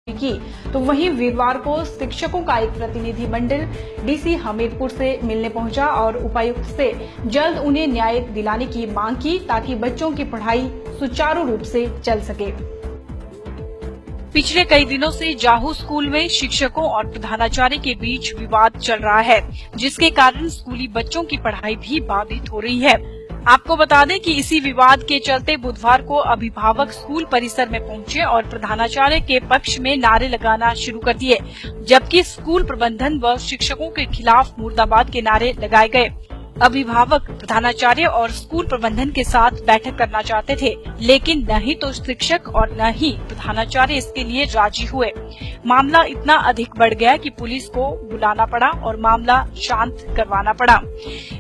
की। तो वहीं वीरवार को शिक्षकों का एक प्रतिनिधि मंडल डीसी हमीरपुर से मिलने पहुंचा और उपायुक्त से जल्द उन्हें न्याय दिलाने की मांग की ताकि बच्चों की पढ़ाई सुचारू रूप से चल सके। पिछले कई दिनों से जाहू स्कूल में शिक्षकों और प्रधानाचार्य के बीच विवाद चल रहा है, जिसके कारण स्कूली बच्चों की पढ़ाई भी बाधित हो रही है। आपको बता दें कि इसी विवाद के चलते बुधवार को अभिभावक स्कूल परिसर में पहुंचे और प्रधानाचार्य के पक्ष में नारे लगाना शुरू कर दिए, जबकि स्कूल प्रबंधन व शिक्षकों के खिलाफ मुर्दाबाद के नारे लगाए गए। अभिभावक प्रधानाचार्य और स्कूल प्रबंधन के साथ बैठक करना चाहते थे, लेकिन न ही तो शिक्षक और न ही प्रधानाचार्य इसके लिए राजी हुए। मामला इतना अधिक बढ़ गया कि पुलिस को बुलाना पड़ा और मामला शांत करवाना पड़ा,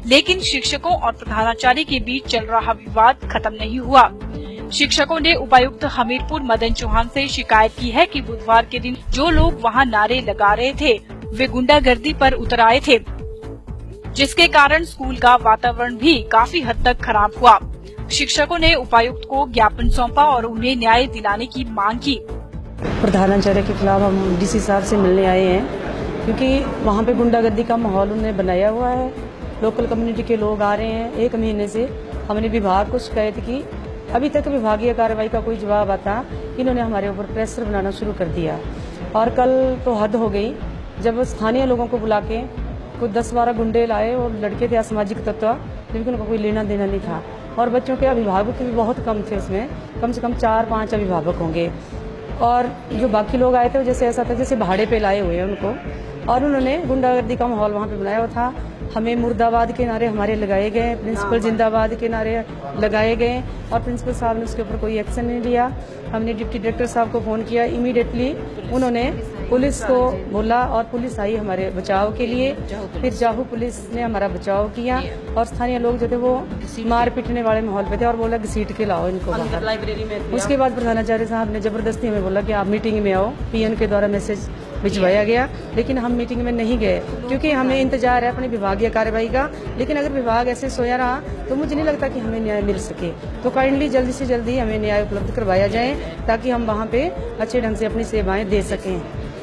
लेकिन शिक्षकों और प्रधानाचार्य के बीच चल रहा विवाद खत्म नहीं हुआ। शिक्षकों ने उपायुक्त हमीरपुर मदन चौहान से शिकायत की है कि बुधवार के दिन जो लोग वहां नारे लगा रहे थे वे गुंडागर्दी पर उतर आए थे, जिसके कारण स्कूल का वातावरण भी काफी हद तक खराब हुआ। शिक्षकों ने उपायुक्त को ज्ञापन सौंपा और उन्हें न्याय दिलाने की मांग की। प्रधानाचार्य के खिलाफ हम डीसी साहब से मिलने आए हैं, क्योंकि वहाँ पे गुंडागर्दी का माहौल उन्होंने बनाया हुआ है। लोकल कम्युनिटी के लोग आ रहे हैं। 1 महीने से हमने विभाग को शिकायत की, अभी तक विभागीय कार्रवाई का कोई जवाब आता। इन्होंने हमारे ऊपर प्रेशर बनाना शुरू कर दिया और कल तो हद हो गई जब स्थानीय लोगों को बुला के कोई 10-12 गुंडे लाए और लड़के थे असामाजिक तत्व, जबकि उनका कोई लेना देना नहीं था। और बच्चों के अभिभावक भी बहुत कम थे, उसमें कम से कम 4-5 अभिभावक होंगे। और जो बाकी लोग आए थे वो जैसे ऐसा था जैसे भाड़े पे लाए हुए हैं उनको, और उन्होंने गुंडागर्दी का माहौल वहाँ पे बनाया हुआ था। हमें मुर्दाबाद के नारे हमारे लगाए गए, प्रिंसिपल जिंदाबाद के नारे लगाए गए और प्रिंसिपल साहब ने उसके ऊपर कोई एक्शन नहीं लिया। हमने डिप्टी डायरेक्टर साहब को फोन किया, इमीडिएटली उन्होंने पुलिस को बोला और पुलिस आई हमारे बचाव के लिए। फिर जाहू पुलिस ने हमारा बचाव किया और स्थानीय लोग जो थे वो मार पीटने वाले माहौल पे थे और बोला घसीट के लाओ इनको बाहर। लाइब्रेरी में उसके बाद प्रधानाचार्य साहब ने जबरदस्ती हमें बोला कि आप मीटिंग में आओ। पीएन के द्वारा मैसेज भिजवाया गया, लेकिन हम मीटिंग में नहीं गए क्योंकि हमें इंतजार है अपनी विभागीय कार्रवाई का। लेकिन अगर विभाग ऐसे सोया रहा तो मुझे नहीं लगता कि हमें न्याय मिल सके। तो काइंडली जल्दी से जल्दी हमें न्याय उपलब्ध करवाया जाए ताकि हम वहाँ पे अच्छे ढंग से अपनी सेवाएं दे सकें।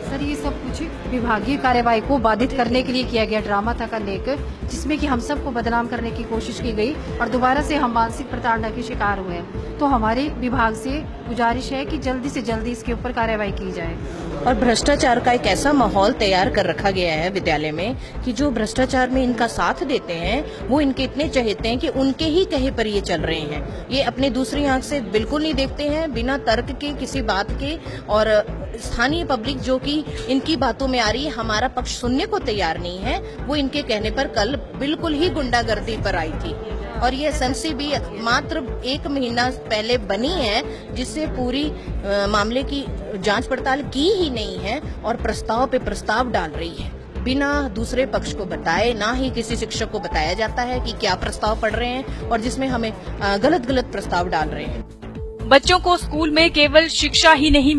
सर, ये सब कुछ विभागीय कार्यवाही को बाधित करने के लिए किया गया ड्रामा था कल एक, जिसमें कि हम सबको बदनाम करने की कोशिश की गई और दोबारा से हम मानसिक प्रताड़ना के शिकार हुए। तो हमारे विभाग से गुजारिश है कि जल्दी से जल्दी इसके ऊपर कार्यवाही की जाए। और भ्रष्टाचार का एक ऐसा माहौल तैयार कर रखा गया है विद्यालय में कि जो भ्रष्टाचार में इनका साथ देते हैं वो इनके इतने चहेते हैं कि उनके ही कहे पर ये चल रहे हैं। ये अपने दूसरी आंख से बिल्कुल नहीं देखते हैं, बिना तर्क के किसी बात के। और स्थानीय पब्लिक जो कि इनकी बातों में आ रही है, हमारा पक्ष सुनने को तैयार नहीं है। वो इनके कहने पर कल बिल्कुल ही गुंडागर्दी पर आई थी। और ये एसएमसी भी मात्र 1 महीना पहले बनी है, जिससे पूरी मामले की जांच पड़ताल की ही नहीं है और प्रस्ताव पे प्रस्ताव डाल रही है बिना दूसरे पक्ष को बताए। ना ही किसी शिक्षक को बताया जाता है कि क्या प्रस्ताव पढ़ रहे हैं और जिसमें हमें गलत प्रस्ताव डाल रहे हैं। बच्चों को स्कूल में केवल शिक्षा ही नहीं